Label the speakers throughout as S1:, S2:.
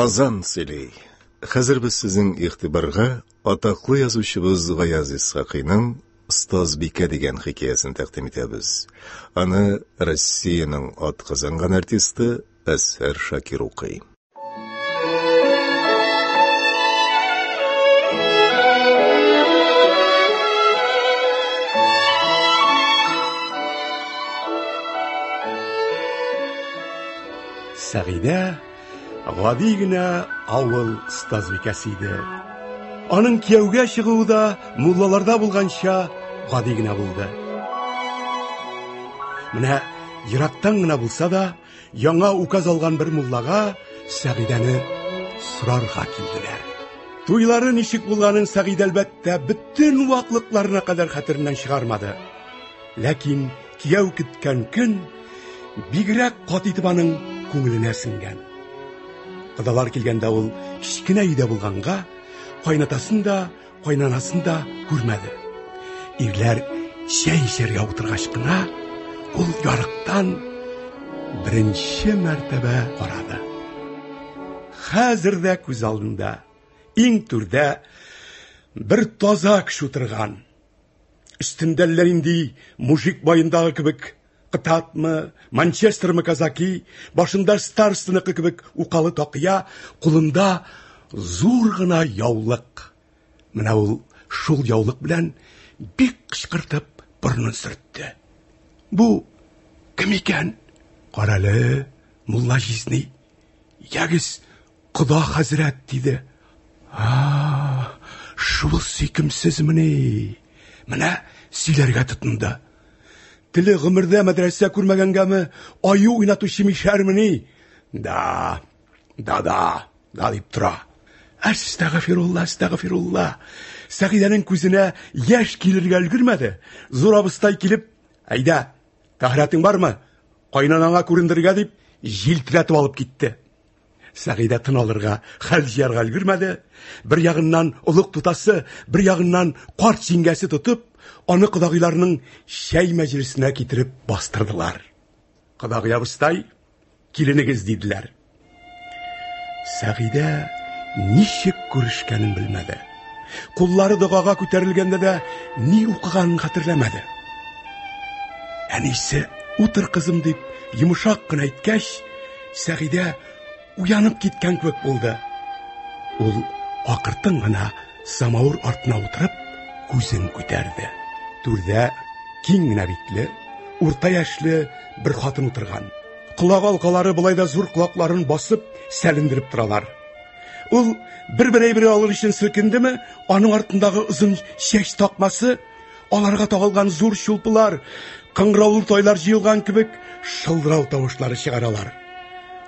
S1: Азан сөйлей. Хәзер без сезнең игътибарга атаклы язучыбыз Гаяз Исхакыйның «Остазбикә» дигән хикәясен тәкъдим итәбез. Аны Россиянең атказанган артисты Әсфар Шакир укый.
S2: Сәгыйдә гади генә авыл остазбикәсе иде. Аның кияүгә чыгуы да муллаларда булганча гади генә булды. Менә ерактан гына булса да, яңа указ алган бер муллага Сәгыйдәне сорарга килделәр. Туйлары ничек булганын Сәгыйдә әлбәттә бөтен ваклыкларына кадәр хәтереннән чыгармады. Ләкин кияү көткән көн бигрәк кат итеп аның күңеленә сеңгән. Кадалар килгәндә ул кичкенә өйдә булганга, кайнатасын да, кайнанасын да күрмәде. Ирләр чәй эчәргә утыргач кына, ул ярыктан беренче мәртәбә карады. Хәзер дә күз алдында, иң түрдә бер таза кеше утырган. Өстендә инде мужик байындагы кебек Кытатмы, Манчестермы казаки, башында старстыныкы кебек укалы такыя, кулында зур гына яулык. Менә ул шул яулык белән бик кычкыртып борынын сөртте. Бу кем икән? Каралы, мулла җизни. Ягез, Куда хәзрәт диде. Шул сөйкемсезмени? Менә сөйләргә тотынды. Теле гомердә мәдрәсә күрмәгәнгәме, аю уйнатучы мишәрмени? Да дип тора. Әстәгъфирулла. Сәгыйдәнең күзенә яшь килергә өлгермәде. Зур абыстай килеп, "Әйдә, тәһарәтең бармы? Кайнанаңа күрендергә" дип җилтерәтеп алып китте. Сәгыйдә тын алырга, хәл җыярга өлгермәде. Бер ягыннан улук тутасы, бер ягыннан карт җиңгәсе тотып, аны кодагыйларның чәй мәҗлесенә китереп бастырдылар. "Кодагый абыстай, киленегез" диделәр. Сәгыйдә ничек күрешкәнен белмәде. Куллары догага күтәрелгәндә дә ни укыганын хәтерләмәде. Әнисе, "Утыр кызым" дип йомшак кына әйткәч, Сәгыйдә уянып киткән кебек булды. Ул акыртын гына самавыр артына утырып, күзен күтәрде. Түрдә киң генә битле, урта яшьле бер хатын утырган. Колак алкалары булай да зур колакларын басып, сәлендереп торалар. Ул бер әйбер алыр өчен селкендеме, аның артындагы озын чәч такмасы, аларга тагылган зур чулпылар, кыңгыраулы тойлар җыелган кебек шылдырау тавышлары чыгаралар.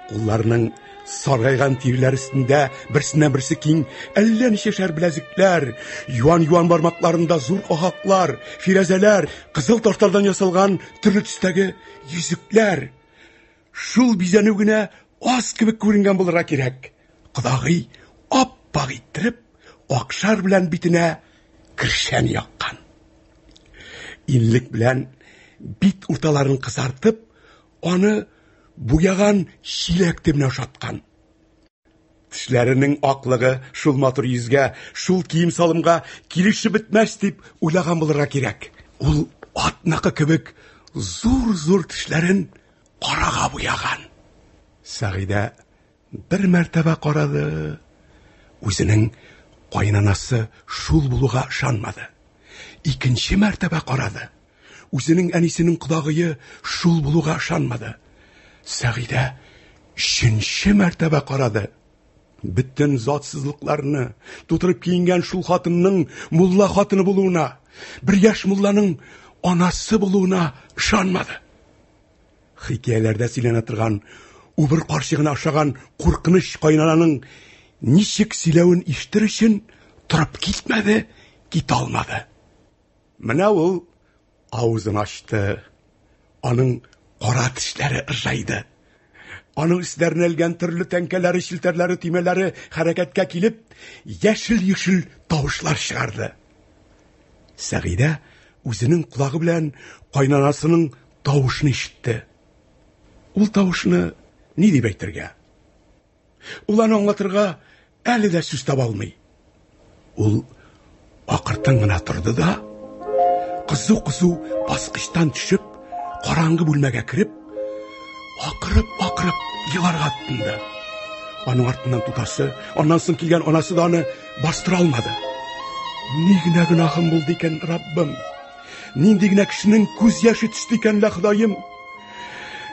S2: Кулларның саргайган тиреләр өстендә берсеннән берсе киң, әллә ничәшәр беләзекләр, юан бармакларында зур ахаклар, фирәзәләр, кызыл ташлардан ясалган төрле төстәге йөзекләр. Шул бизәнү генә аз кебек күренгән булырга кирәк. Кодагый ап-ак иттереп, акшар белән битенә кершән яккан. Инлек белән бит урталарын кызартып, аны буяган чиләк төбенә ошаткан. Тешләренең аклыгы шул матур йөзгә, шул кием салымга килешеп бетмәс дип уйлаган булырга кирәк. Ул атнакы кебек зур тешләрен карага буяган. Сәгыйдә бер мәртәбә карады. Үзенең кайнанасы шул булуга ышанмады. Икенче мәртәбә карады. Үзенең әнисенең кодагые шул булуга ышанмады. Сәгыйдә өченче мәртәбә карады. Бөтен затсызлыкларны тутырып киенгән шул хатынның мулла хатыны булуына, бер яшь мулланың анасы булуына ышанмады. Хикәяләрдә сөйләнә торган, убыр карчыгына ошаган куркыныч кайнананың ничек сөйләвен ишетер өчен торып китмәде, китә алмады. Менә ул авызын ачты. Аның кара тешләре ыржайды. Аның өсләренә элгән төрле тәңкәләре, шилтәрләре, тимәләре хәрәкәткә килеп, яшел тавышлар чыгарды. Сәгыйдә үзенең кулагы белән кайнанасының тавышын ишетте. Ул тавышны ни дип әйтергә? Ул аны аңлатырга әле дә сүз таба алмый. Ул акыртын гына торды да, кызу-кызу баскычтан төшеп, караңгы бүлмәгә кереп, акырып еларга тотынды. Аның артыннан тутасы, аннан соң килгән анасы да аны бастыра алмады. Ни генә гөнаһым булды икән, Раббым? Нинди генә кешенең күз яшы төште икән, Ходаем?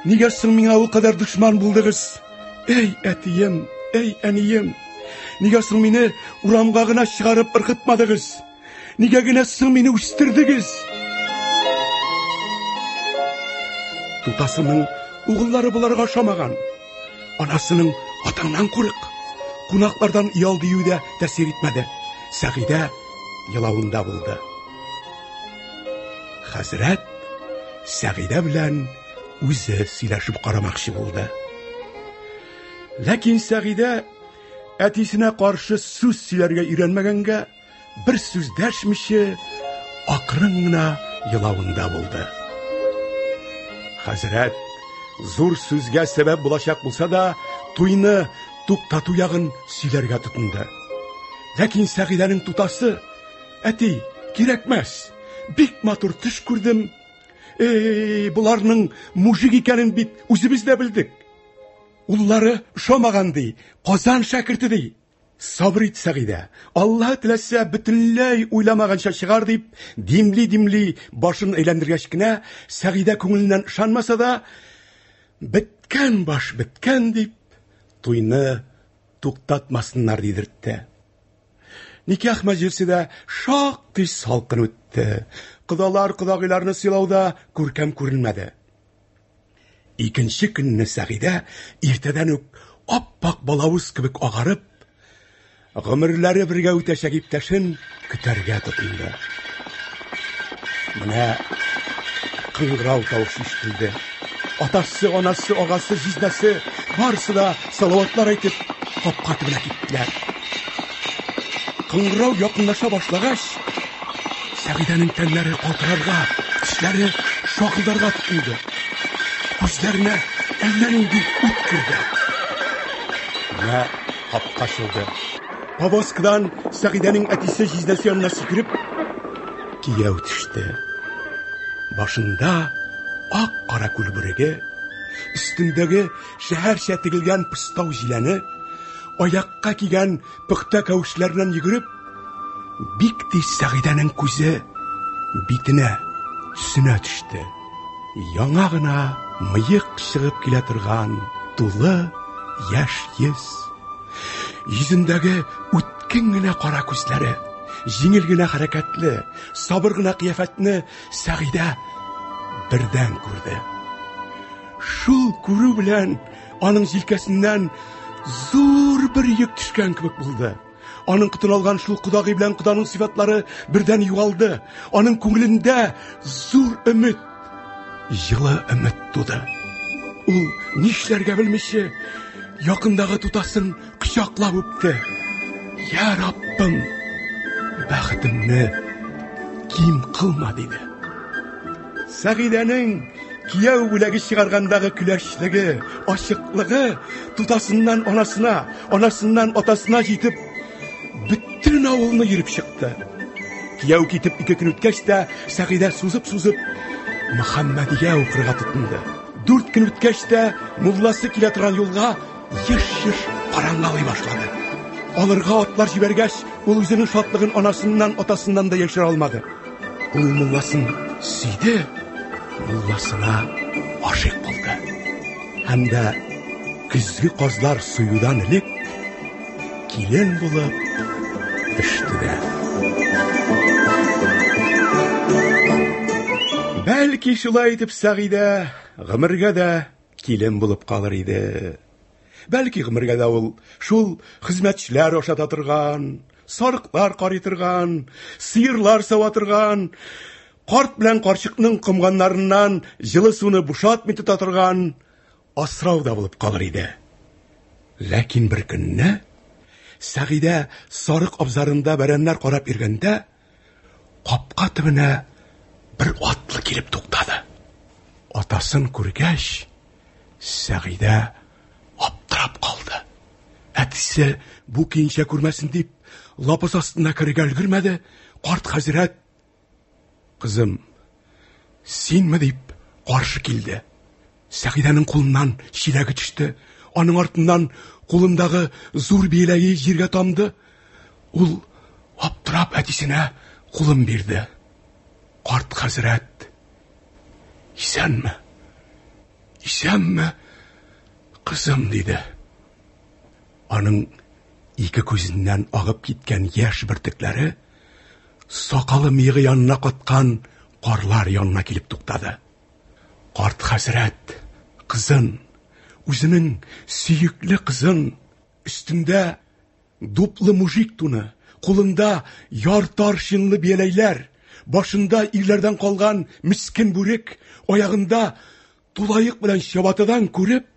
S2: Нигә соң миңа ул кадәр дошман булдыгыз? Эй, әтием, эй, әнием, нигә соң мине урамга гына чыгарып ыргытмадыгыз? Нигә генә соң мине үстердегез? Тутасының угыллары буларга ошамаган. Анасының атаңнан курык. Кунаклардан иял дию дә тәсир итмәде. Сәгыйдә елавында булды. Хәзрәт Сәгыйдә белән үзе сөйләшеп карамакчы булды. Ләкин Сәгыйдә әтисенә каршы сүз сөйләргә өйрәнмәгәнгә, бер сүз дәшмичә акрын гына елавында булды. Хәзрәт зур сүзгә сәбәп булачак булса да, туйны туктату ягын сөйләргә тотынды. Ләкин Сәгыйдәнең тутасы: "Әти, кирәкмәс. Бик матур төш күрдем. Буларның мужик икәнен бит үзебез дә белдек. Уллары ошамаган ди, Казан шәкерте ди. Сабыр ит, Сәгыйдә. Алла теләсә бөтенләй уйламаганча чыгар" дип, димли башын әйләндергәч кенә, Сәгыйдә күңеленнән ышанмаса да, "Беткән баш беткән" дип, туйны туктатмасыннар дидертте. Никах мәҗлесе дә шактый салкын үтте. Кодалар кодагыйларны сыйлауда күркәм күренмәде. Икенче көнне Сәгыйдә иртәдән үк ап-пак балавыз кебек агарып, гомерләре бергә үтәчәк иптәшен көтәргә тотынды. Менә кыңгырау тавышы ишетелде. Атасы, анасы, агасы, җизнәсе барысы да салаватлар әйтеп капка төбенә киттеләр. Кыңгырау якынлаша башлагач, Сәгыйдәнең тәннәре калтырарга, тешләре шакылдарга тотынды. Күзләренә әллә нинди ут керде. Менә капка ачылды. Повозкадан Сәгыйдәнең әтисе җизнәсе янына сикереп, кияү төште. Башында ак кара күлбүреге, өстендәге шәһәрчә тегелгән пыстау җиләне, аякка кигән пөхтә кәүешләреннән йөгереп, бик тиз Сәгыйдәнең күзе битенә, төсенә төште. Яңа гына мыек чыгып килә торган тулы яшь йөз. Йөзендәге үткен генә кара күзләре, җиңел генә хәрәкәтле, сабыр гына кыяфәтне Сәгыйдә бердән күрде. Шул күрү белән аның җилкәсеннән зур бер йөк төшкән кебек булды. Аның кытын шул кудагый белән куданың сыйфатлары бердән югалды. Аның күңелендә зур өмет, җылы өмет туды. Ул нишләргә белмичә якындагы тутасын кочаклап үпте. "Я Раббым, бәхетемне ким кылма" диде. Сәгыйдәнең кияү бүләге чыгаргандагы көләчлеге, ачыклыгы тутасыннан анасына, анасыннан атасына җитеп, бөтен авылны йөреп чыкты. Кияү китеп 2 көн үткәч тә Сәгыйдә сузып Мөхәммәдия укырга тотынды. 4 көн үткәч тә мулласы килә торган юлга еш караңгылый башлады. Алырга атлар җибәргәч, ул үзенең шатлыгын анасыннан, атасыннан да яшерә алмады. Ул мулласын сөйде, мулласына ашык булды. Һәм дә көзге казлар суюдан элек килен булып төште дә. Бәлки шулай итеп Сәгыйдә гомергә дә килен булып калыр иде. Бәлки гомергә дә ул шул хезмәтчеләр ашата торган, сарыклар карый торган, сыерлар сава торган, карт белән карчыкның кымганнарыннан җылы суны бушатмый тота торган асрау да булып калыр иде. Ләкин бер көнне Сәгыйдә сарык абзарында бәрәннәр карап йөргәндә, капка төбенә бер атлы килеп туктады. Атасын күргәч, Сәгыйдә аптырап калды. Әтисе бу кийинчә күрмәсен дип, лапас астына керергә өлгермәде. Карт хәзрәт: "Кызым, синме?" дип каршы килде. Сәгыйдәнең кулыннан чиләге төште. Аның артыннан кулындагы зур бияләге җиргә тамды. Ул аптырап әтисенә кулын бирде. Карт хәзрәт: "Исәнме? Исәнме, кызым?" диде. Аның ике күзеннән агып киткән яшь бөртекләре сакалы мыегы янына каткан карлар янына килеп туктады. Карт хәзрәт кызын, үзенең сөекле кызын, өстендә дуплы мужик туны, кулында ярты аршынлы бияләйләр, башында ирләрдән калган мискин бүрек, аягында тулайык белән чабатадан күреп,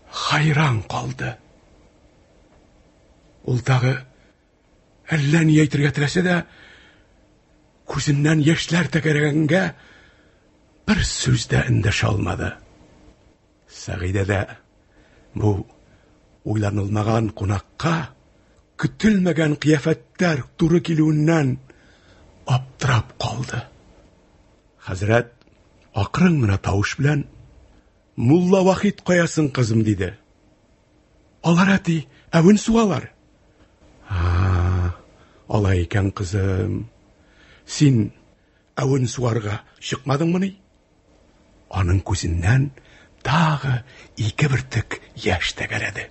S2: хайран калды. Ул тагы әллә ни әйтергә теләсә дә, күзеннән яшьләр тәгәрәгәнгә бер сүз дә эндәшә алмады. Сәгыйдә дә бу уйланылмаган кунакка көтелмәгән кыяфәттәр туры килүеннән аптырап калды. Хәзрәт акрын гына тавыш белән: "Мулла Вахид каясын, кызым?" диде. "Алар әти, әвен суалар." "Алай икән, кызым. Син әвен суарга чыкмадыңмы ни?" Аның күзеннән тагы ике бөртек яшь тәгәрәде.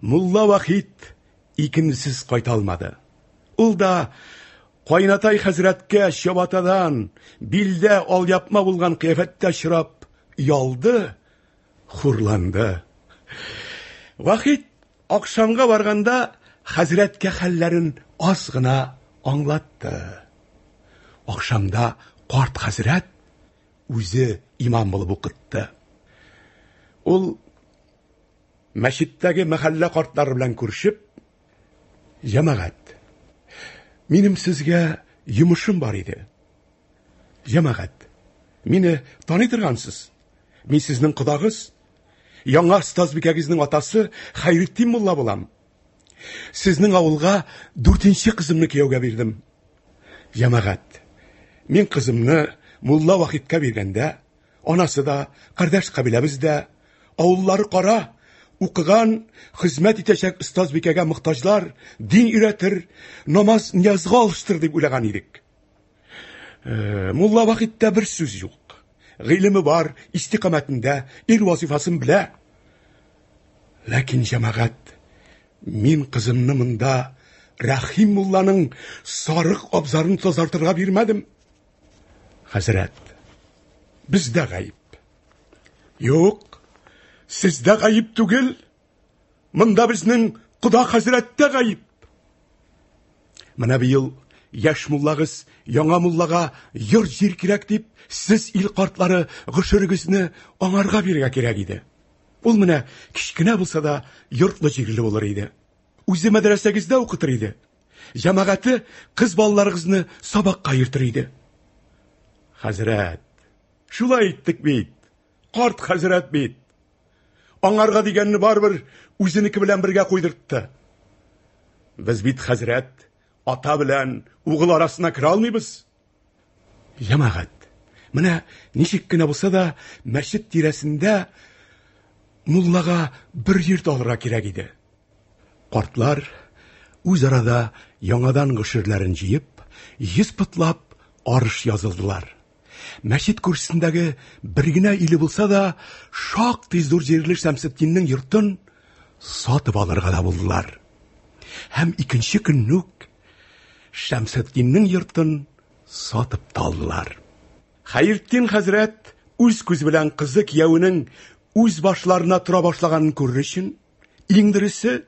S2: Мулла Вахид икенсез кайта алмады. Ул да кайнатай хәзрәткә чабатадан, билдә алъяпма булган кыяфәттә чырап ялды, хурланды. Вахид акшамга барганда хәзрәткә хәлләрен аз гына аңлатты. Акшамда карт хәзрәт үзе имам булып укытты. Ул мәчеттәге мәхәллә картлары белән күрешеп: "Җәмәгать, минем сезгә йомышым бар иде. Җәмәгать, мине таный торгансыз. Мин сезнең кодагыз, яңа остазбикәгезнең атасы Хәйретдин мулла булам. Сезнең авылга 4нче кызымны кияүгә бирдем. Җәмәгать, мин кызымны Мулла Вахидка биргәндә, анасы да, кардәш кабиләбез дә, авыллары кара, укыган, хезмәт итәчәк остазбикәгә мохтаҗлар, дин өйрәтер, намаз ниязга алыштыр дип уйлаган идек. Мулла Вахидта бер сүз юк. Гыйлеме бар, истикамәтендә, ир вазифасын белә. Ләкин җәмәгать, мин кызымны монда Рәхим мулланың сарык абзарын тазартырга бирмәдем." "Хәзрәт, бездә гаип." "Юк, сездә гаип түгел. Монда безнең Куда хәзрәттә гаип. Менә быел яшь муллагыз яңа муллага йорт-җир кирәк дип, сез ил картлары гышырыгызны аңарга бирергә кирәк иде. Ул менә кичкенә булса да йортлы җирле булыр иде. Үзе мәдрәсәгездә укытыр иде. Җәмәгате кыз балаларыгызны сабакка йөртер иде." "Хәзрәт, шулай иттек бит. Карт хәзрәт бит. Аңарга дигәнне барбер үзенеке белән бергә куйдыртты. Без бит, хәзрәт, ата белән угыл арасына керә алмыйбыз." "Җәмәгать, менә ничек кенә булса да мәчет тирәсендә муллага бер йорт алырга кирәк иде." Картлар үз арада яңадан гышырларын җыеп, 100 пытлап арыш язылдылар. Мәчет күршесендәге бер генә иле булса да, шактый зур җирле Шәмсетдиннең йортын сатып алырга да булдылар. Һәм икенче көнне үк Шәмсетдиннең йортын сатып та алдылар. Хәйретдин хәзрәт үз күз белән кызы кияүнең үз башларына тора башлаганын күрер өчен, иң дөресе,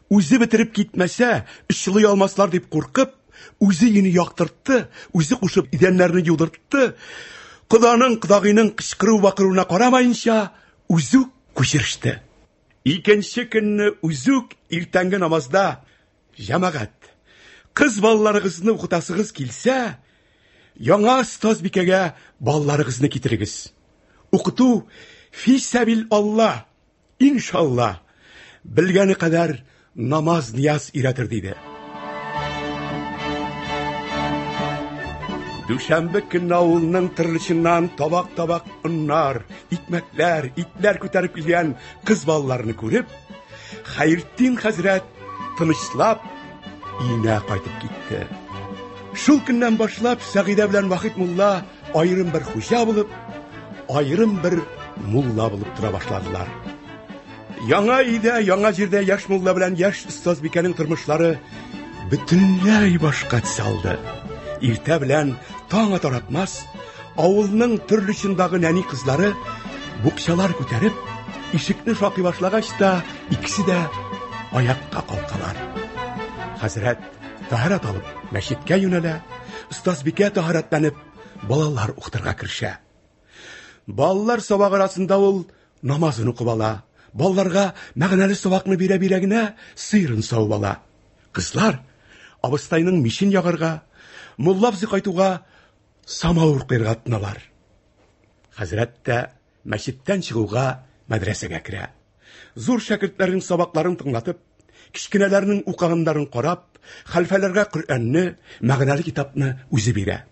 S2: үзе бетереп китмәсә, эшлый алмаслар дип куркып, үзе йөне яктыртты, үзе кушып идәннәрне юдыртты. Куданың, кудагыйның кычкыру-бакыруына карамаенча, үзе күчериште. Икенче көнне үзе иртәнге намазда: "Җәмәгать, кыз балаларыгызны укытасыгыз килсә, яңа остазбикәгә балаларыгызны китерегез. Укыту фи сәбил Алла. Иншалла. bilgani qadar namoz niyaz iratir deydi. Düşenbe günü avulunun tırlışından tabak unlar, itler köterip gelgen kız ballarını görüp, Hayrettin Hazret tınışlap, iğne qaytıp gitti. Şul günden başlap, Sağide bilen Vahid Mulla ayrım bir hoca bulup, ayrım bir mulla bulup tura başladılar. Yana ide, yana jirde yaş mulla bilen yaş Ustazbike'nin tırmışları bütünley başka saldı. İrte bilen taң atar atmaz, avulunun türlüşündagi neni kızları bukşalar köterip, işikni şakı başlagaç da ikisi de ayakta kalkalar. Hazret taharat alıp meşitke yönele, Ustazbike taharatlanıp balalar uqtırga kirişe. Balalar sabak arasında ol namazını kıbala, balalarga мәгънәле sabakını bire-biregine sıyırın savbala. Kızlar abыстайның mişin yağırga, mulla bizi qaytuga samavur qirgatnalar. Hazret de meşitten çıkıga medresege kire. Zor şakirtlerin sabaklarını tınlatıp, kişkinelerinin uqağınların qarab, halfelerge Kur'an'ını, мәгънәле kitapını uzi bire.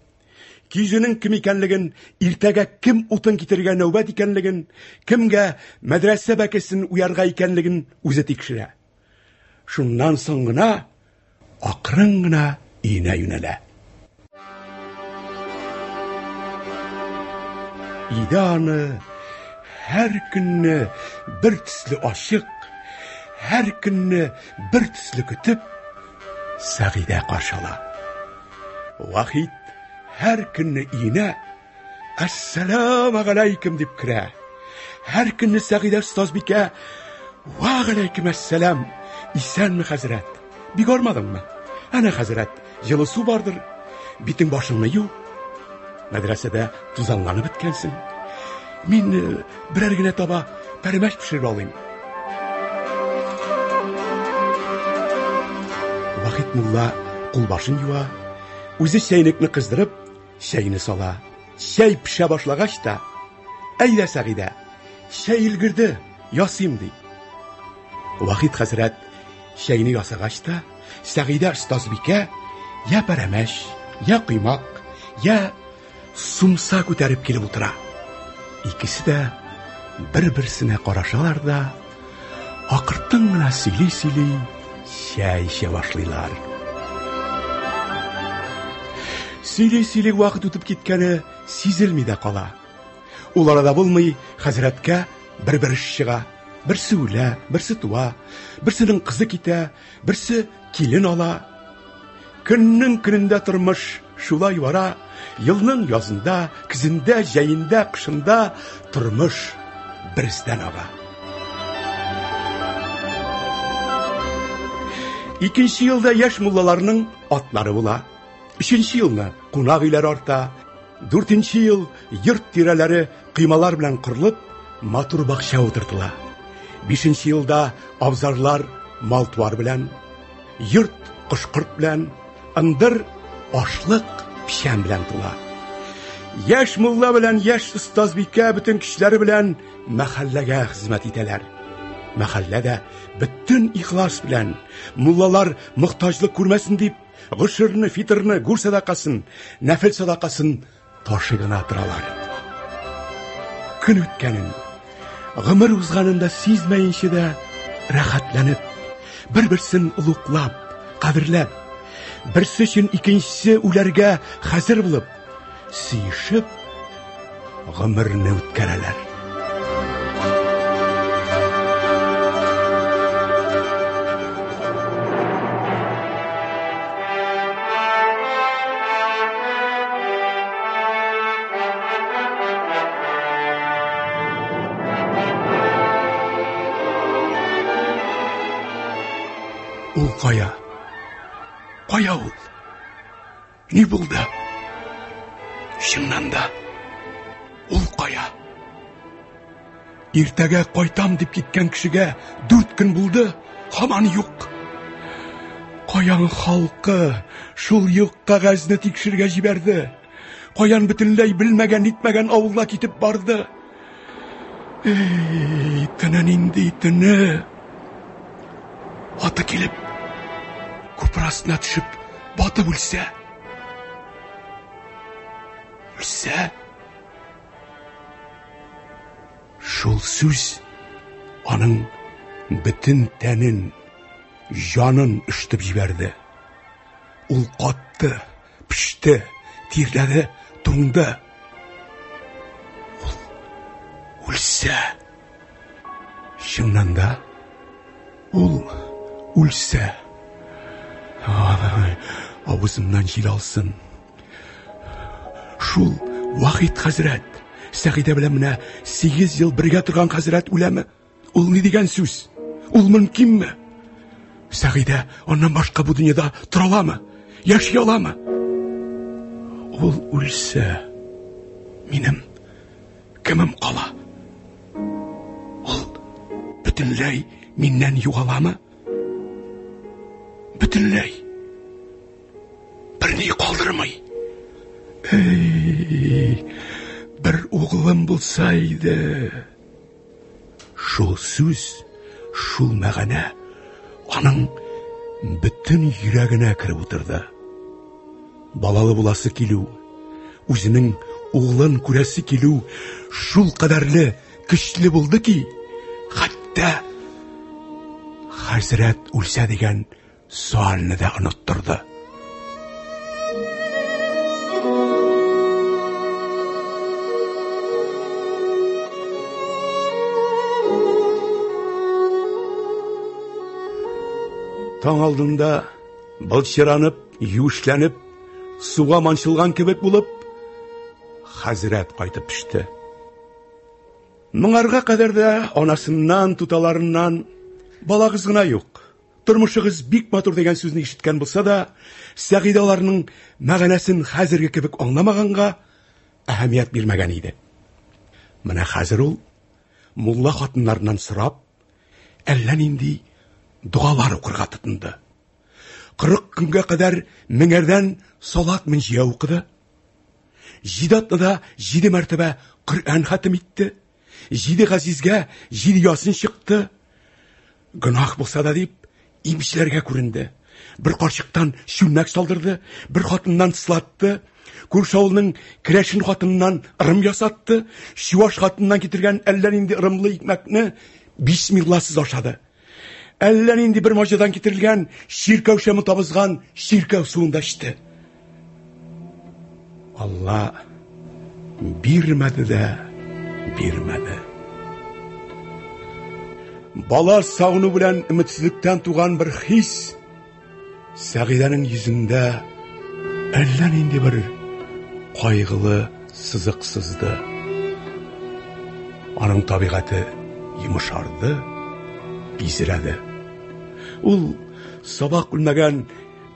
S2: Kizinin kim ikenligin, irtege kim utun kitirge nöbet ikenligin, kimge medrese bekesin uyarga ikenligin uzi tikşire. Şundan soňgyna akryňgyna iğne yönele. İdanı her günni bir tüslü aşık, her günni bir tüslü kütüp, Sağide karşıla. Vahid her günni iğne, Assalamu aleyküm dip kire. Her günni Sağide Ustazbike, Wa aleyküm assalam, isen mi Hazret? Bir görmedin mi? Ana Hazret, yılı su vardır, bitin başını yu. Medresede tuzanlanıp bitkensin. Min birer güne taba pərəməş pişirib alayım. Vahid Mulla kulbaşın yuva, özü şeynikni kızdırıp, şeyini sala. Şey pişe başlagaç da, Eyde Sağide, şey ilgirdi, yasayım dey. Vahid Hazret şeyini yasagaç da, Sağide Ustazbike, ya pərəməş, ya kıymak, ya sumsa köterip kelip otura. İkisi de bir-birsine qaraşalar da, akırtıngına sili-sili şäy içe başlaylar. Sili-sili vakit ötüp gitkeni sizilmide kala. Ulara da bulmay Hazretke bir işçiga, birsi öle, birsi tuva, birsinin kızı kite, birsi kilin ala. Günün gününde turmuş şulay vara, yılının yazında, kızında, jayında, kışında turmuş birizden ağa. İkinci yılda yaş mullalarının atları bula. Üçüncü yılda konak iler arta. Dördüncü yıl yırt tireleri kıymalar bilen kırılıp, matur bakşa oturtula. Beşinci yılda avzarlar maltuvar bilen, yırt kışkırt bilen, ındır aşlık pişen bilen tula. Yaş mulla bilen yaş Ustazbike bütün kişileri bilen mahallege hizmet iteler. Mahallede bütün ihlas bilen mullalar muhtaçlık kurmesin deyip, gışırını, fitrını, gur sadakasın, nefil sadakasın taşıgına atıralar. Gün ötkenin, gımır uzganında sizmeyinşi de rahatlanıp, bir-birsin uluklap, kadirlep, birisi için ikincisi ularga hazır bulup, sıyışıp, gımırını ötkereler. Ул кая? Кая ул? Ни булды? Шыннан да ул кая? Иртәгә кайтам дип киткән кешегә 4 көн булды, һаман юк. Каян халкы шул юк кагазны тикшергә җибәрде. Каян бөтенләй белмәгән, итмәгән авылга китеп барды. Ey, тыны нинди тыны? аты келіп, көпір астына түсіп, батып өлсе, шул сөз аның бүтін тәнін, жанын үштіп жіберді. Ул қатты, пішті, тирләді, туңды. Ул өлсе, шыннан да, ул өлсе, ауызымнан жел алсын. Шул Вахид хәзрәт, Сәгидә белән менә 8 ел бергә торган хәзрәт үләме? Ул ни дигән сүз? Ул мөмкинме? Сәгидә аннан башка бу дөньяда тора аламы? Яши аламы? Ул үлсә, минем кемем кала? Ул бөтенләй миннән югаламы? Бөтенләй. Берни калдырмый. Бір уғылым болса иде. Шул сүз, шул мәғәнә аның бүтін йөрәгенә кіріп отырды. Балалы буласы килү, үзенең уғлын күрәсе килү шул кадәрле көчле булды ки, хәтта хәзрәт үлсә дигән суалны да оныттырды. Таң алдында былчыранып, юешләнеп, суга манчылган кебек булып, хәзрәт кайтып пеште. Моңарга кадәр дә анасыннан, туталарыннан балагыз гына юк. Тормышыгыз бик матур дигән сүзне ишеткән булса да, Сәгидә аларның мәгънәсен хәзерге кебек аңламаганга әһәмият бирмәгән иде. Менә хәзер ул мулла хатыннарыннан сорап, әллә нинди дуалар укырга тотынды. 40 көнгә кадәр меңәрдән салат мөнҗия укыды. 7 атнада 7 мәртәбә Коръән хатым итте. 7 газизгә 7 ясин чыкты. Гынах булса да дип, имчләргә күренде. Бер карчыктан шүлмәк салдырды, бер хатыннан тыслатты. Күрше авылның керәшен хатыннан ырым ясатты. Шуаш хатыннан китергән әллә нинди ырымлы икмәкне бисмилласыз ашады. Әллә нинди бер маҗадан китерелгән ширкәү шәме табызган ширкәү суында эчте. Алла бирмәде дә бирмәде. Бала сагыну белән өметсезлектән туган бер хис Сәгидәнең йөзендә әллә нинди бер кайгылы сызык сызды. Аның табигате йомшарды, бизрәде. Ул сабак белмәгән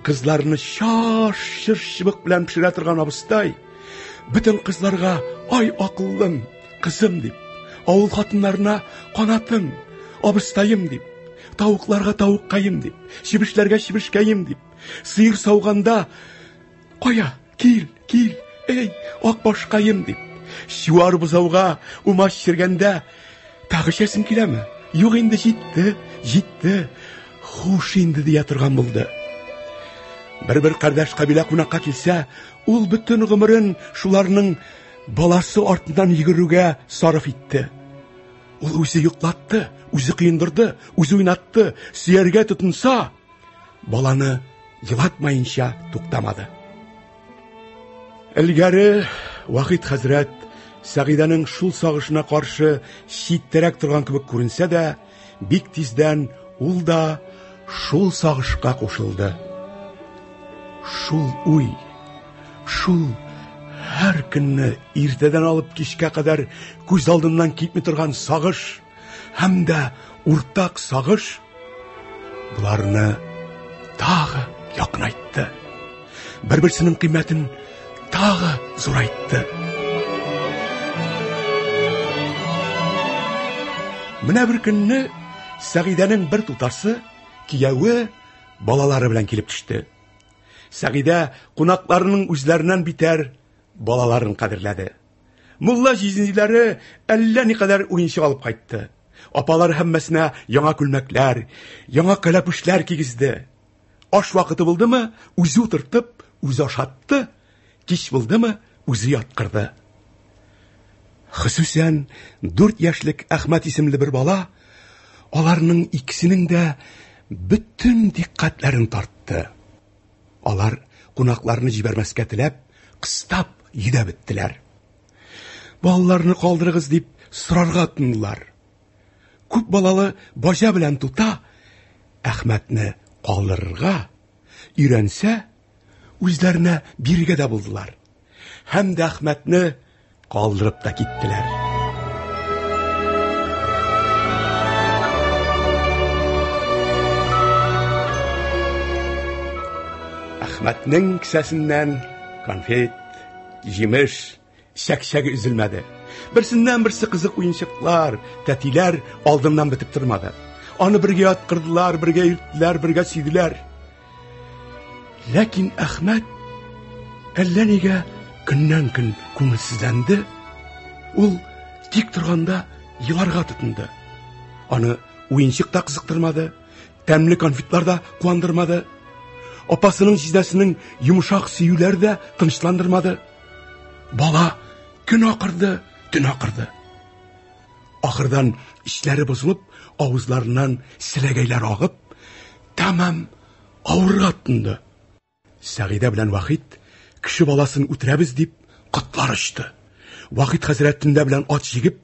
S2: кызларны шаш-шыр чыбык белән пешерә торган абыстай, бөтен кызларга ай акыллым, кызым дип, авыл хатыннарына канатым, абыстайым дип, тавыкларга тавыккаем дип, чибешләргә чибешкәем дип, сыер сауганда кая, кил, эй, акбашкаем дип, шуар бузауга умаш чиргәндә тагы чәсем киләме? Юк инде, җитте, хуш инде дия торган булды. Бер кардәш кабила кунакка килсә, ул бөтен гомерен шуларның баласы артыннан йөгерүгә сарыф итте. Ул үзе йоклатты, үзе кыендырды, үзе уйнатты, сөяргә тотынса, баланы елатмаенча туктамады. Элгәре Вахид хәзрәт Сәгидәнең шул сагышына каршы читтәрәк торган кебек күренсә дә, бик тиздән ул да шул сагышка кушылды. Шул уй, шул һәр көнне иртәдән алып кичкә кадәр күз алдыннан китми торган сагыш һәм дә уртак сагыш буларны тагы якынайтты. Бер-берсенең кыйммәтен тагы зурайтты. Менә бер көнне Сәгидәнең бер тутасы, кияүе, балалары белән килеп төште. Сәгидә кунакларының үзләреннән битәр балаларын кадерләде. Мулла җизниләре әллә никадәр уенчык алып кайтты. Апалар һәммәсенә яңа күлмәкләр, яңа кәләпүшләр кигезде. Аш вакыты булдымы, үзе утыртып, үзе ашатты. Кич булдымы, үзе яткырды. Хусусан 4 яшьлек Әхмәт исемле бер бала аларның икесенең дә bütün диккатларын тартты. Алар кунакларны җибәрмәскә теләп, кыстап йөдәп беттеләр. Балаларны калдырыгыз дип сорарга тотындылар. Күп балалы баҗа белән тута Әхмәтне калдырырга өйрәнсә, үзләренә биргә дә булдылар. Һәм дә Әхмәтне калдырып та киттеләр. Әхмәтнең кесәсеннән конфет, җимеш, шәкшәге üzülмәде. Берсеннән берсе кызык уенчыклар, тәтиләр алдыннан бетеп тормады. Аны бергә яткырдылар, бергә йөрттеләр, бергә сөйделәр. Ләкин Әхмәт әллә нигә көннән-көн күңелсезләнде. Ул тик торганда еларга тотынды. Аны уенчык та кызыктырмады, тәмле конфетлар да куандырмады. Апасының җизнәсенең йомшак сөюләре дә тынычландырмады. Бала көн акырды, төн акырды. Ахырдан ишләре бозылып, авызларыннан силәгәйләр агып, тәмам авырга тотынды. Сәгыйдә белән Вахид кеше баласын үтерәбез дип котлар очты. Вахид хәзрәт төндә белән ат җигеп,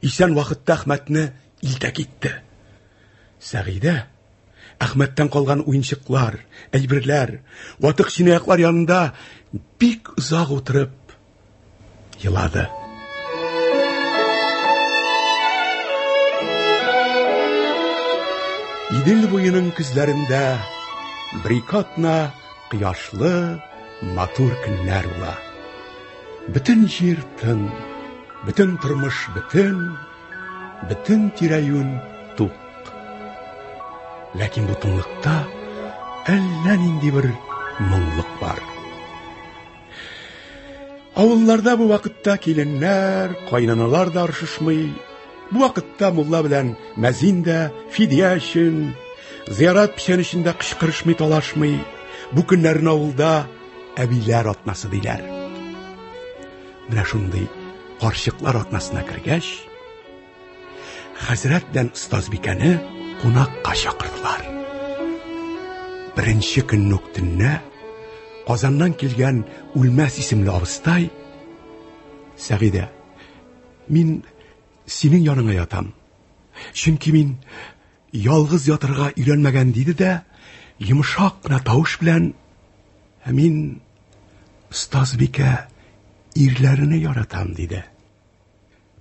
S2: исән вакытта Әхмәтне илтә китте. Сәгыйдә Әхмәттән калган уенчыклар, әйберләр, ватык чинаяклар янында бик узак утырып елады. Идел буеның күзләрендә бер-ике атна кояшлы, матур көннәр була. Bütün җир тын, bütün тормыш bütün тирә-юнь тук. Ләкин бу тынлыкта әллә нинди бер моңлык бар. Авылларда бу вакытта киленнәр, кайнаналар да аршышмый. Бу вакытта мулла белән мәзин дә фидия өчен, зиярат печәнешендә кычкырышмый, талашмый. Бу көннәрне авылда әбиләр атнасы диләр. Менә шундый карчыклар атнасына кергәч, хәзрәт белән остазбикәне кунакка чакырдылар. Беренче көннең төнне Казаннан килгән Үлмәс исемле абыстай: Сәгыйдә, мин синең яныңа ятам. Чөнки мин ялгыз ятырга өйрәнмәгән диде дә, йомшак кына тавыш белән: Мин остазбикә ирләрне яратам диде.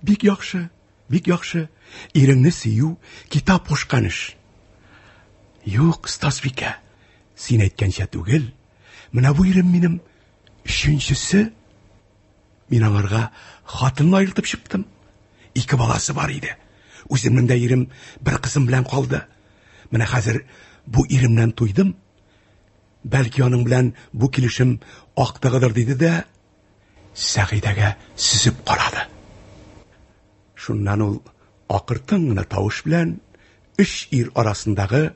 S2: Бик яхшы, иреңне сөю китап кушкан эш. Юк, остазбикә, син әйткәнчә түгел. Менә бу ирем минем өченчесе. Мин аңарга хатын аерылтып чыктым. 2 баласы бар иде. Үземнең дә ирем бер кызым белән калды. Менә хәзер бу иремнән туйдым. Бәлки аның белән бу килешем актыгыдыр диде дә Сәгыйдәгә сүзеп карады. Шуннан ул акыртын гына тавыш белән 3 ир арасындагы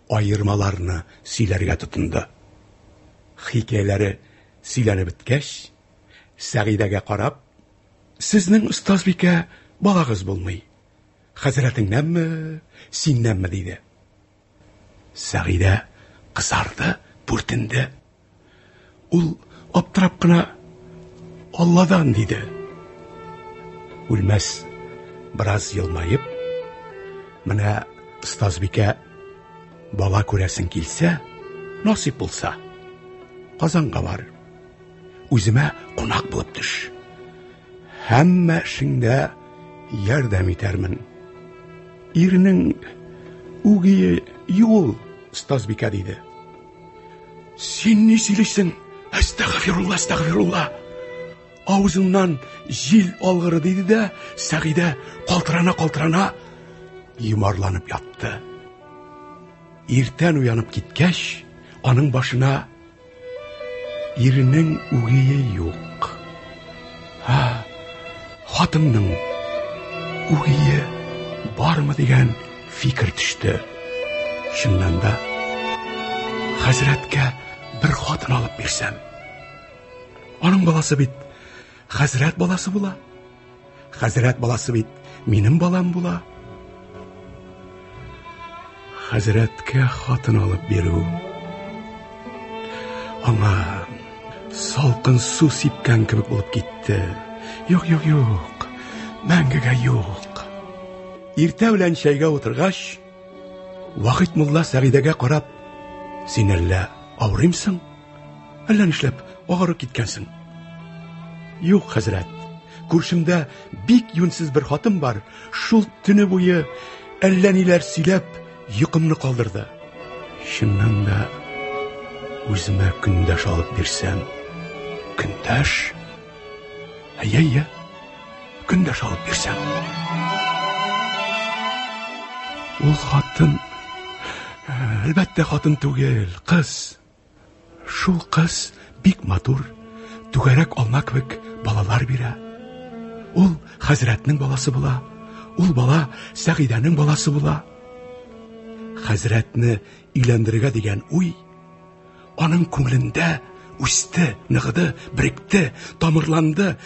S2: аермаларны сөйләргә тотынды. Хикәяләре сөйләнеп беткәч, Сәгыйдәгә карап: Сезнең остазбикә балагыз булмый. Хәзрәтеңнәнме, синнәнме диде. Сәгыйдә кызарды, бүртенде. Ул аптырап кына: Алладан диде. Үлмәс бераз елмаеп: Менә остазбикә бала күрәсең килсә, насип булса, Казанга бар. Үземә кунак булып төш. Һәммә эшеңдә ярдәм итәрмен. Ирнең үгие юл, остазбикә диде. Син ни сөйлисең? Астагфирулла. Авызыңнан җил алгыры диде дә Сәгыйдә калтырана юмарланып ятты. Иртән уянып киткәч, аның башына иренең үгие юк. Хатынның үгие бармы деген фикер төште. Шыннан да хәзрәткә bir хатын алып бирсәм. Аның баласы бит хәзрәт баласы була. Хәзрәт баласы бит минем балам була. Хәзрәткә хатын алып бирү. Аңа салкын су сипкән кебек булып китте. Юк. Мәңгегә юк. Иртә белән чәйгә утыргач, Вахит мулла Сәгыйдәгә карап, син әллә авырыймсың? Әллә нишләп агарып киткәнсең? Юк, хәзрәт. Күршемдә бик юнсыз бер хатын бар. Шул төне буе әллә ниләр сөйләп, йокымны калдырды. Шуннан да үземә көндәш алып бирсәм. Көндәш? Әйе. Көндәш алып бирсәм. Ул хатын, әлбәттә хатын түгел, кыз. Шул кыз бик матур, түгәрәк алма кебек балалар бирә. Ул хәзрәтнең баласы була. Ул бала Сәгыйдәнең баласы була. Хәзрәтне өйләндерергә дигән уй аның күңелендә үсте, ныгыды, birikте, тамырланды,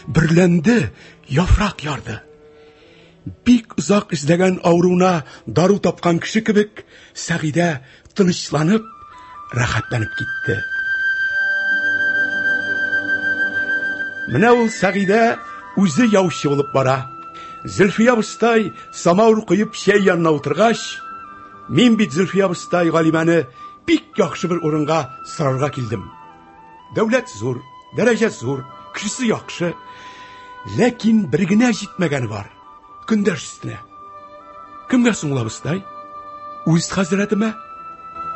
S2: берләнде, яфрак ярды. Бик узак эзләгән авыруына дару тапкан кеше кебек, Сәгыйдә тынычланып, рәхәтләнеп китте. Менә ул Сәгыйдә үзе яучы булып бара. Зөлфия абыстай самауыр куеп чәй янына утыргач, мин бит Зөлфия абыстай Галимәне бик яхшы бер урынга сырарга килдем. Дәүләт зур, дәрәҗә зур, кешесе яхшы, ләкин бер генә җитмәгәне бар. Көндәш өстенә. Кемгә соң ул абыстай? Үз хәзрәтемә?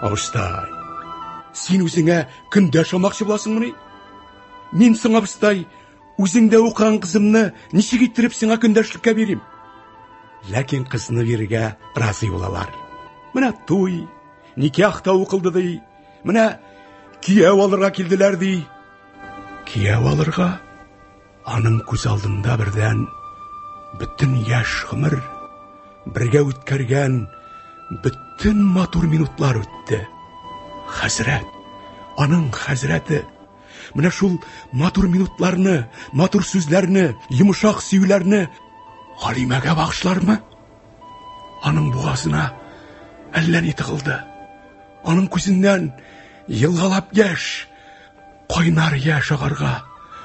S2: Абыстай, син үзеңә көндәш алмакчы буласыңмы? Мин соң абыстай, үзеңдә укыган кызымны ничек иттереп сиңа көндәшлеккә бирим? Ләкин кызны бирергә разый булалар. Менә туй, никах та укылды ди. Менә кияү алырга килделәр ди. Кияү алырга? Аның күз алдында бердән bütün яшь гомер, бергә үткәргән bütün матур минутлар үтте. Хәзрәт, аның хәзрәте, менә шул матур минутларны, матур сүзләрне, йомшак сөйләрне Галимәгә багышлармы? Аның бугазына әллә ни тыгылды. Аның күзеннән елгалап яшь, кайнар яшь агарга,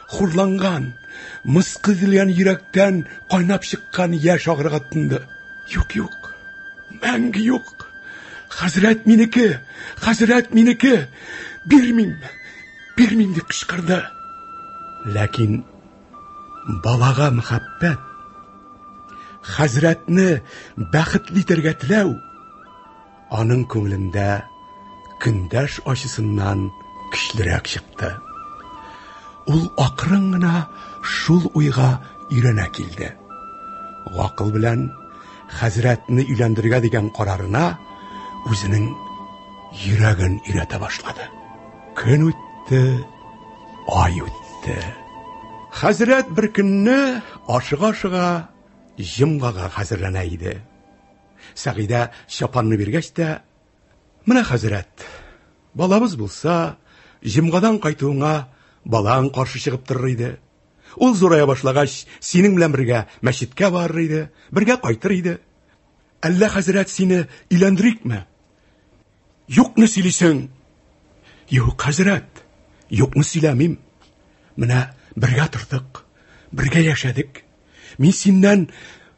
S2: хурланган, мыскы дилгән йөрәктән кайнап чыккан яшь агарга тынды. Юк, мәңге юк. Хәзрәт минеке, бирмим дип кычкырды. Ләкин балага мәхәббәт, хәзрәтне бәхетле итәргә теләү аның күңелендә көндәш ачысыннан көчлерәк чыкты. Ул акрын гына шул уйга өйрәнә килде. Гакыл белән хәзрәтне өйләндерергә дигән карарына үзенең йөрәген өйрәтә башлады. Көн үтте, ай үтте. Хәзрәт бер көнне ашыга-ашыга җомгага хәзерләнә иде. Сәгыйдә чапанны биргәч тә, менә хәзрәт, балабыз булса, җомгадан кайтуыңа балаң каршы чыгып торыр иде. Ул зурая башлагач, синең белән бергә мәчеткә барыр иде, бергә кайтыр иде. Әллә хәзрәт сине өйләндерикме? Юкны сөйлисең. Юк, хәзрәт, юкны сөйләмим. Менә бергә тордык, бергә яшәдек. Мин синнән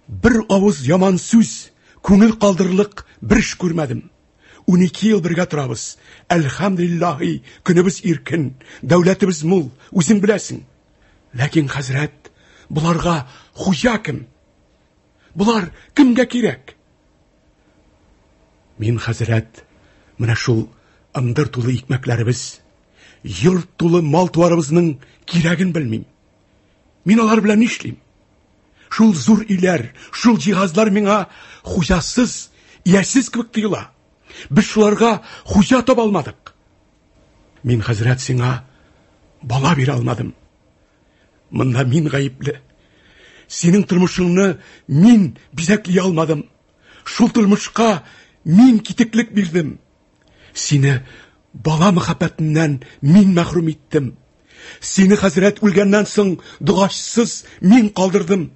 S2: бер авыз яман сүз, күңел калдырырлык бер эш күрмәдем. 12 ел бергә торабыз. Әлхәмдүлиллаһи, көнебез иркен, дәүләтебез мул, үзең беләсең. Ләкин хәзрәт, буларга хуҗа кем? Булар кемгә кирәк? Мин хәзрәт, менә шул ындыр тулы икмәкләребез, йорт тулы мал-туарыбызның кирәген белмим. Мин алар белән нишлим? Шул зур иләр, шул җиһазлар миңа хуҗасыз, иясез кебек тоела. Без шуларга хуҗа таба алмадык. Мин хәзрәт сиңа бала бирә алмадым. Монда мин гаепле. Синең тормышыңны мин бизәкли алмадым. шул тормышка мин китеклек бирдем. Сине бала мөхәббәтеннән мин мәхрүм иттем. Сине хәзрәт үлгәннән соң дугашсыз мин калдырдым.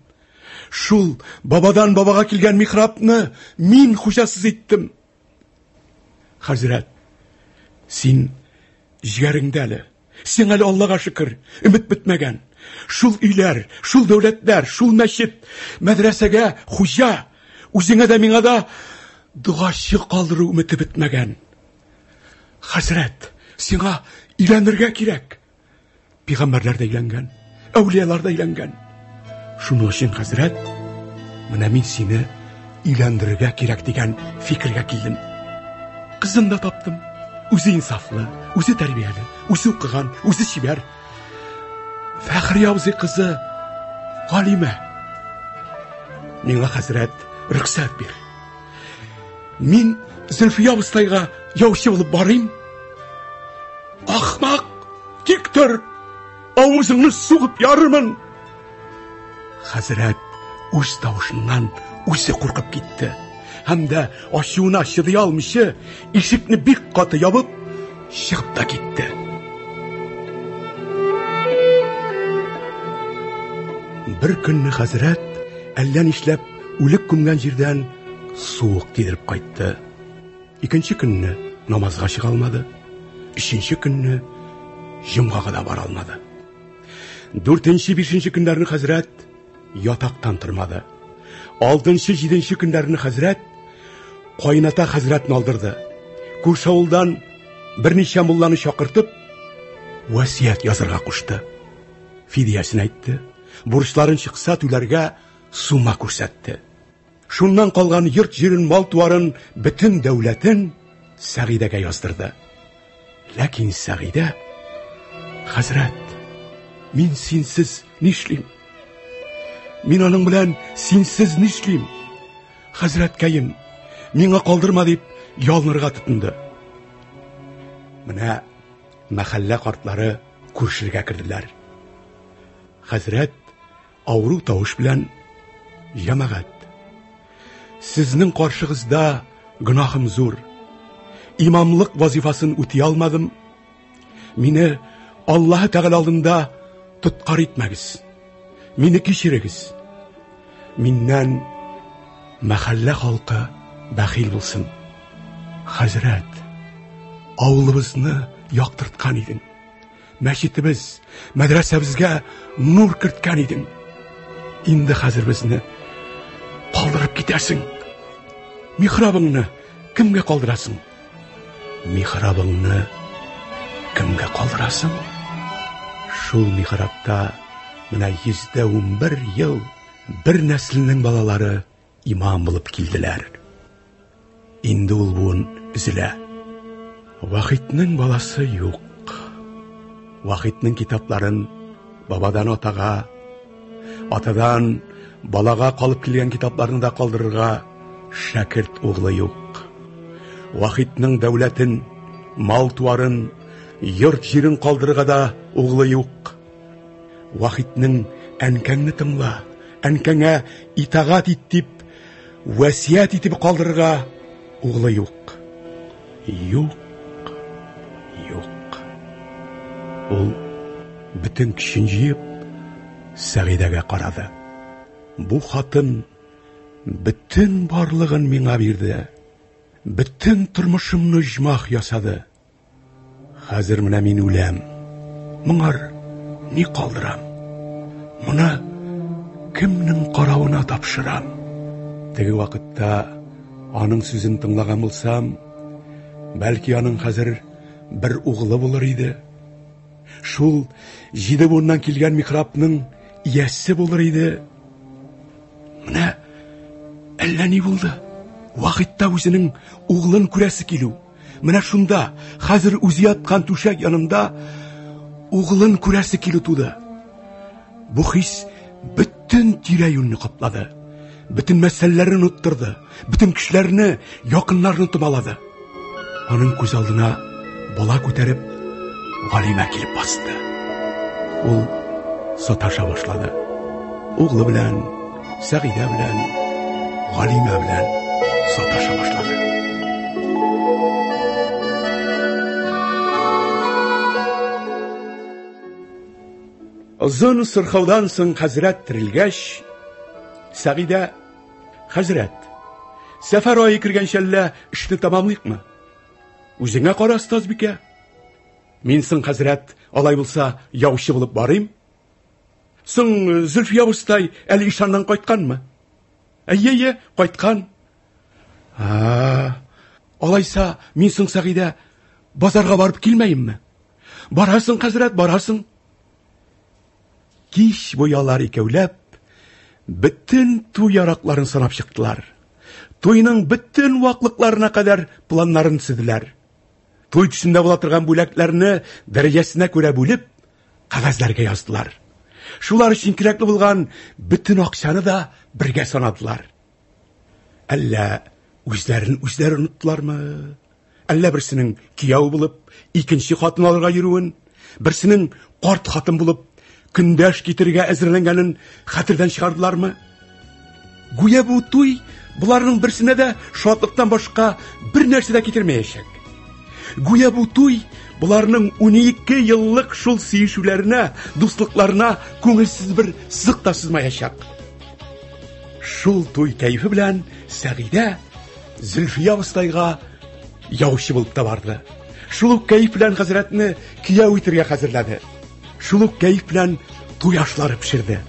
S2: Шул бабадан бабага килгән михрабны мин хуҗасыз иттем. Хәзрәт, син җиреңдә әле. Син әле Аллага шөкер, өмет бетмәгән. Шул өйләр, шул дәүләтләр, шул мәчет, мәдрәсәгә хуҗа, үзеңә дә миңа да дугачы калдыру өмете бетмәгән. Хәзрәт, сиңа өйләнергә кирәк. Пәйгамбәрләр дә өйләнгән, әүлиялар да өйләнгән. Шуның өчен, хәзрәт, менә мин сине өйләндерергә кирәк дигән фикергә килдем. Кызын да таптым. Үзе инсафлы, үзе тәрбияле, үзе укыган, үзе чибәр. Фәхри абзый кызы Галимә. Миңа хәзрәт рөхсәт бир. Мин Зөлфия абыстайга яучы булып барыйм. Ахмак, тик тор. Авызыңны сугып ярырмын. Хәзрәт үз тавышыннан үзе куркып китте. Һәм дә ачуына чыдый алмыйча, ишекне бик каты ябып, чыгып та китте. Бер көнне хәзрәт әллә нишләп үлек күмгән җирдән суык тидереп кайтты. Икенче көнне намазга чыга алмады. Өченче көнне җомгага да бара алмады. 4-5 көннәрне хәзрәт ятактан тормады. 6-7 көннәрне хәзрәт кайната хәзрәтне алдырды. Күрше авылдан берничә мулланы чакыртып, васият язарга кушты. Фидиясен әйтте. Бурычларын чыкса түләргә сума күрсәтте. Шуннан калган йорт җирен, мал туарын, бөтен дәүләтен Сәгыйдәгә яздырды. Ләкин Сәгыйдә: "Хәзрәт, мин синсез нишлим? Мин аның белән синсез нишлим? Хәзрәткәем, миңа калдырма" дип ялнырга тотынды. Менә мәхәллә картлары күршегә керделәр. Хәзрәт авыру тавыш белән: "Җәмәгать, сезнең каршыгызда гөнаһым зур. Имамлык вазифасын үти алмадым. Мине Аллаһ Тәгалә алдында тоткар итмәгез. Мине кичерегез. Миннән мәхәллә халкы бәхил булсын. Хәзрәт, авылыбызны яктырткан идең. Мәчетебез, мәдрәсәбезгә нур керткән идең. Инде хәзер безне калдырып китәсең. Михрабыңны кемгә калдырасың? Михрабыңны кемгә калдырасың? Шул михрабта менә 111 ел бер нәселнең балалары имам булып килделәр. Инде ул буын үзелә. Вахитның баласы юк. Вахитның китапларын бабадан атага, атадан балага калып килгән китапларны да калдырырга шәкерт углы юк. Вахитның дәүләтен, мал туарын, йорт җирен калдырырга да углы юк. Вахитның әнкәңне тыңла, әнкәңә итагать ит дип, васият итеп калдырырга углы юк. Юк. Ул бөтен көчен җыеп Сәгыйдәгә карады. Бу хатын бөтен барлыгын миңа бирде. Бөтен тормышымны җмах ясады. Хәзер менә мин үләм. Моңар ни калдырам? Моны кемнең каравына тапшырам? Теге вакытта аның сүзен тыңлаган булсам, бәлки аның хәзер бер углы булыр иде. Шул 7 буыннан килгән михрабның иясе булыр иде. Менә әллә ни булды? Вакытта үзенең углын күрәсе килү. Менә шунда, хәзер үзе яткан түшәк янында углын күрәсе килү туды. Бу хис бөтен тирә-юньне каплады. Бөтен мәсьәләләрне оттырды. Бөтен кешеләрне, якыннарны томалады. Аның күз алдына бала күтәреп Галимә килеп басты. Ул саташа башлады. Углы белән, Сәгыйдә белән, Галимә белән саташа башлады. Озын сырхаудан соң хәзрәт тирелгәч, Сәгыйдә: "Хәзрәт, сәфәр ае кергәнчә әллә эшне тамамлыйкмы? Үзеңә кара, остазбикә. Мин соң, хәзрәт, алай булса, яучы булып барыйм. Соң Зөлфия абыстай әле ишаннан кайтканмы?" "Әйе, кайткан." Алайса, мин соң, Сәгыйдә, базарга барып килмәйемме? "Барасың, хәзрәт, барасың." Кич буе алар икәүләп бөтен туй яракларын санап чыктылар. Туйның бөтен ваклыкларына кадәр планнарын төзеделәр. Туй төсендә була торган бүләкләрне дәрәҗәсенә күрә бүлеп, кагазларга яздылар. Шулар өчен кирәкле булган бөтен акчаны да бергә санадылар. Әллә үзләрен оныттылармы? Әллә берсенең кияү булып, икенче хатын алырга йөрүен, берсенең карт хатын булып, көндәш китергә әзерләнгәнен хәтердән чыгардылармы? Гүя бу туй буларның берсенә дә шатлыктан башка бер нәрсә дә китермәячәк. Гүя бу туй буларның 12 еллык шул сөешүләренә, дуслыкларына күңелсез бер сызык та сызмаячак. Шул туй кайфы белән Сәгыйдә Зөлфия абыстайга яучы булып та барды. Шул ук кайф белән хәзрәтне кияү итәргә хәзерләде. Шул ук кайф белән туй ашлары пешерде.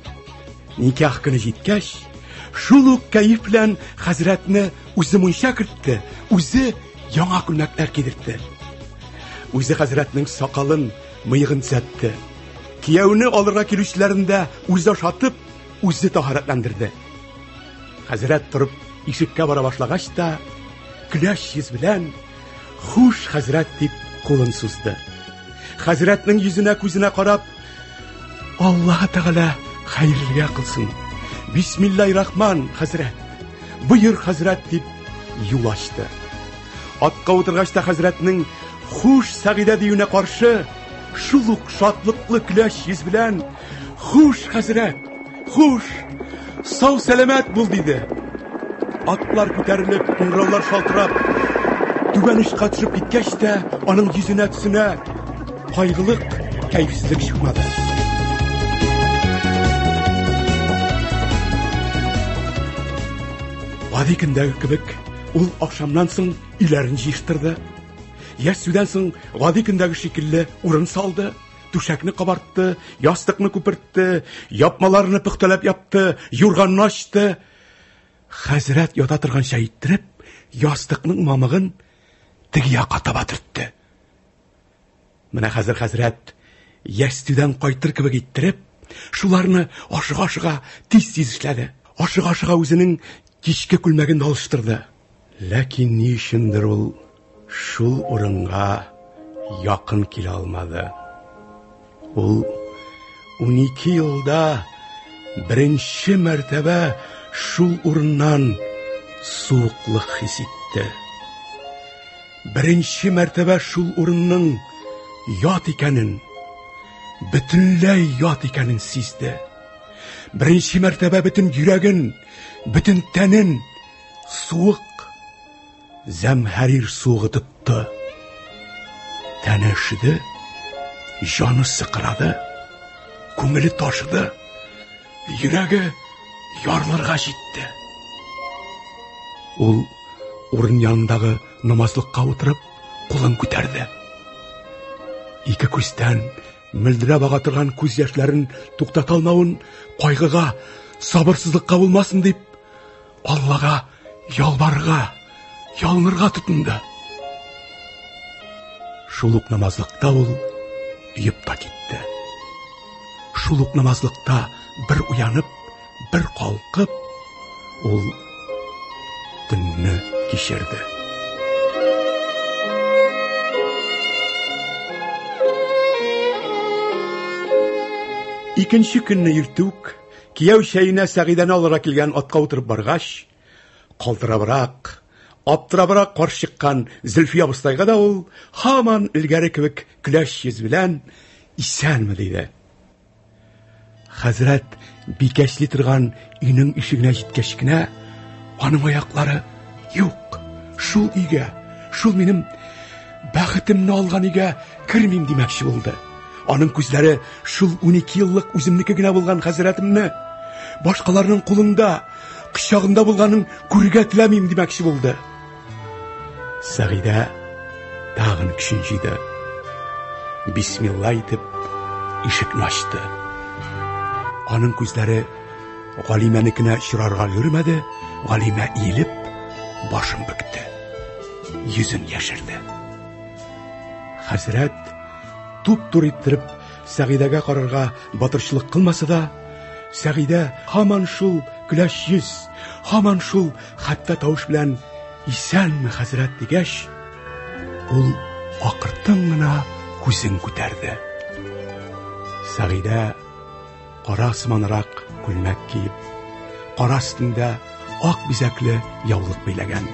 S2: Никах көне җиткәч, шул ук кайф белән хәзрәтне үзе мунча кертте, үзе яңа күлмәкләр кидертте. Үзе хәзрәтнең сакалын, мыегын төзәтте. Кияүне алырга килүчеләрендә үзе ашатып, үзе таһаратландырды. Хәзрәт торып ишеккә бара башлагач та, көләч йөз белән "Хуш, хәзрәт" дип кулын сузды. Хәзрәтнең йөзенә күзенә карап: "Аллаһ Тәгалә хәйрлегә кылсын. Бисмиллаһир-рахман, хәзрәт. Буйыр, хәзрәт" дип юл ачты. Атка утыргач та хәзрәтнең "Хуш, Сәгыйдә" диюенә каршы, шул ук шатлыклы көләч йөз белән "Хуш, хәзрәт, хуш, сау сәламәт бул" диде. Атлар күтәрелеп, кыңгыраулар шалтырап, түбән ишкә төшеп киткәч тә, аның йөзенә төсенә кайгылык, кайфсезлек чыкмады. Гади көндәге кебек, ул акшамнан соң иләрен җыештырды. Ясүдән соң гади көндәге шикелле урын салды, түшәкне кабартты, ястыкны күпертте, япмаларны пөхтәләп япты, юрганны ачты. Хәзрәт ята торганча иттереп, ястыкның мамыгын теге якка таба төртте. Менә хәзер хәзрәт ястүдән кайтыр кебек иттереп, шуларны ашыга-ашыга тиз-тиз эшләде. Ашыга-ашыга үзенең кичке күлмәген алыштырды. Ләкин ни өчендер ул шул урынга якын килә алмады. Ул 12 елда беренче мәртәбә шул урыннан суыклык хис итте. Беренче мәртәбә шул урынның ят икәнен, бөтенләй ят икәнен сизде. Беренче мәртәбә бөтен йөрәген, бөтен тәнен суык, зәмһәрир суыгы тотты. Тәне өшеде, җаны сыкрады, күңеле ташыды, йөрәге ярылырга җитте. Ул урын янындагы намазлыкка утырып, кулын күтәрде. Ике күздән мөлдерәп ага торган күз яшьләрен туктата алмавын, кайгыга, сабырсызлыкка булмасын дип, Аллага ялбарга, ялнырга тотынды. Шул ук намазлыкта ул йып та китте. Шул ук намазлыкта бер уянып, бер калкып, ул төнне кичерде. Икенче көнне иртүк, кияү чәенә Сәгыйдәне алырга килгән атка утырып баргач, калтырабрак, аптырабрак каршы чыккан Зөлфия абыстайга да ул һаман илгәре кебек көләч йөз белән "Исәнме?" диде. Хәзрәт бикәчли торган өйнең ишегенә җиткәч кенә, аның аяклары Юк, шул өйгә, шул минем бәхетемне алган өйгә кермим димәкче булды. Аның күзләре шул 12 еллык үземнеке генә булган хәзрәтемне башкаларның кулында, кочагында булганын күрергә теләмим димәкче булды. Сәгыйдә тагын көченчиде. Бисмилла итеп ишекне ачты. Аның күзләре Галимәнекенә чырарга йөрмәде. Галимә иелеп, башын бөкте. Йөзен яшерде. Хәзрәт туп-тур иттереп Сәгыйдәгә карарга батырчылык кылмаса да, Сәгыйдә һаман шул көләч йөз, һаман шул хәтта тавыш белән "Исәнме, хәзрәт" дигәч, ул акыртын гына күзен күтәрде. Сәгыйдә кара сыманрак күлмәк киеп, кара өстендә ак бизәкле яулык бәйләгән.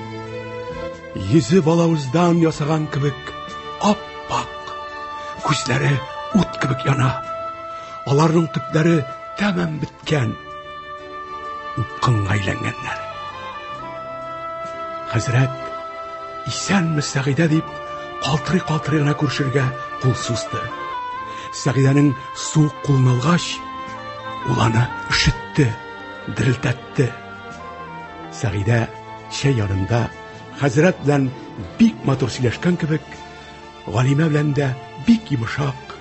S2: Йөзе балавыздан ясаган кебек ап-ак, күзләре ут кебек яна. Аларның төпләре тәмам биткән, упкынга әйләнгәннәр. Хәзрәт, "Исәнме, Сәгыйдә" дип, калтырый-калтырый гына күрешергә кул сузды. Сәгыйдәнең суык кулын алгач, ул аны өшетте, дерелтәтте. Сәгыйдә чәй янында хәзрәт белән бик матур сөйләшкән кебек, Галимә белән дә бик йомшак,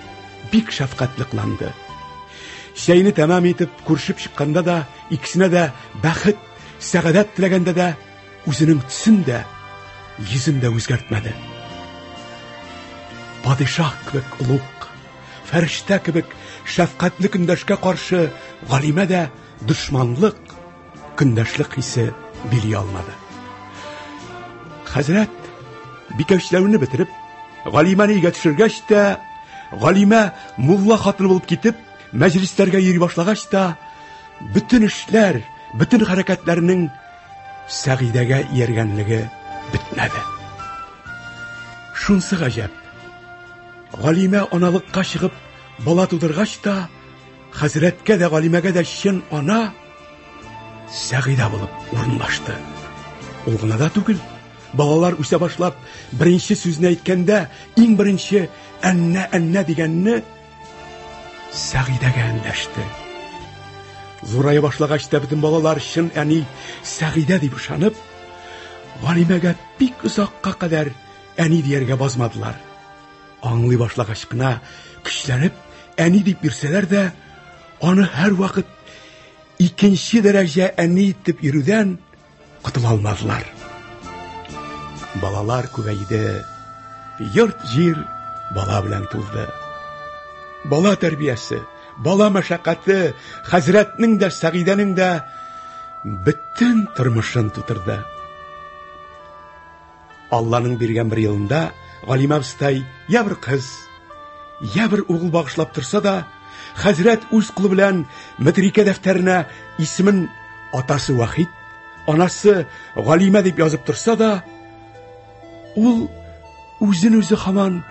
S2: бик шәфкатьле кыланды. Чәйне тәмам итеп күрешеп чыкканда да, икесенә дә бәхет, сәгадәт теләгәндә дә үзенең төсен дә, йөзен дә үзгәртмәде. Падишах кебек улуг, фәрештә кебек шәфкатьле көндәшкә каршы Галимә дә дошманлык, көндәшлек хисе били алмады. Хәзрәт бикәчләүне бетереп, Галимәне өйгә төшергәч тә, Галимә мулла хатыны булып китеп, мәҗлесләргә йөри башлагач та, bütün эшләр, bütün хәрәкәтләренең Сәгыйдәгә ияргәнлеге бетмәде. Шунсы гаҗәп. Галимә аналыкка чыгып, бала тудыргач та, хәзрәткә дә, Галимәгә дә чын ана Сәгыйдә булып урынлашты. Ул гына да түгел, балалар үсә башлап, беренче сүзне әйткәндә, иң беренче әннә дигәнне Сәгыйдәгә эндәште. Зурая башлагач та bütün балалар чын әни Сәгыйдә дип ышанып, Галимәгә бик озакка кадәр әни дияргә базмадылар. Аңлый башлагач кына көчләнеп әни дип бирсәләр дә, аны һәр вакыт икенче дәрәҗә әни итеп йөрүдән котыла алмадылар. Балалар күбәйде, йорт-җир бала белән тулды. Бала тәрбиясе, бала мәшәкате хәзрәтнең дә, Сәгыйдәнең дә bütün тормышын тутырды. Алланың биргән бер елында Галимә абыстай я бер кыз, я бер угыл багышлап торса да, хәзрәт үз кулы белән мәдрикә дәфтәренә исемен атасы Вахид, анасы Галимә дип язып торса да, ул үзен үзе һаман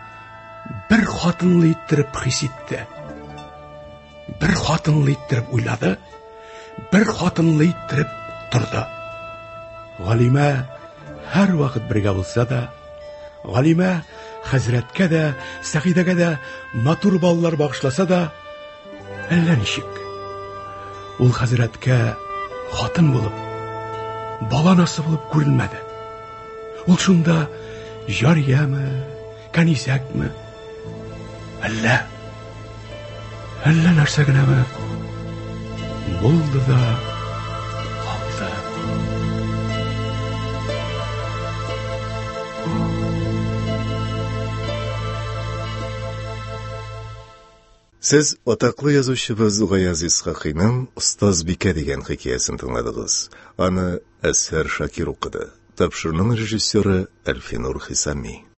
S2: бер хатынлы иттереп хис итте. Бер хатынлы иттереп уйлады, бер хатынлы иттереп торды. Галимә һәр вакыт бергә булса да, Галимә хәзрәткә дә, Сәгыйдәгә дә матур балалар багышласа да, әллә ничек ул хәзрәткә хатын булып, баланасы булып күренмәде. Ул шунда җарияме, кәнисәкме, әллә нәрсә генәме булды да калды.
S1: Siz атаклы язучыбыз Гаяз Исхакыйның «Остазбикә» дигән хикәясен тыңладыгыз. Аны Әсәр Шакир укыды. Тапшыруның режиссеры Әлфинур Хисами.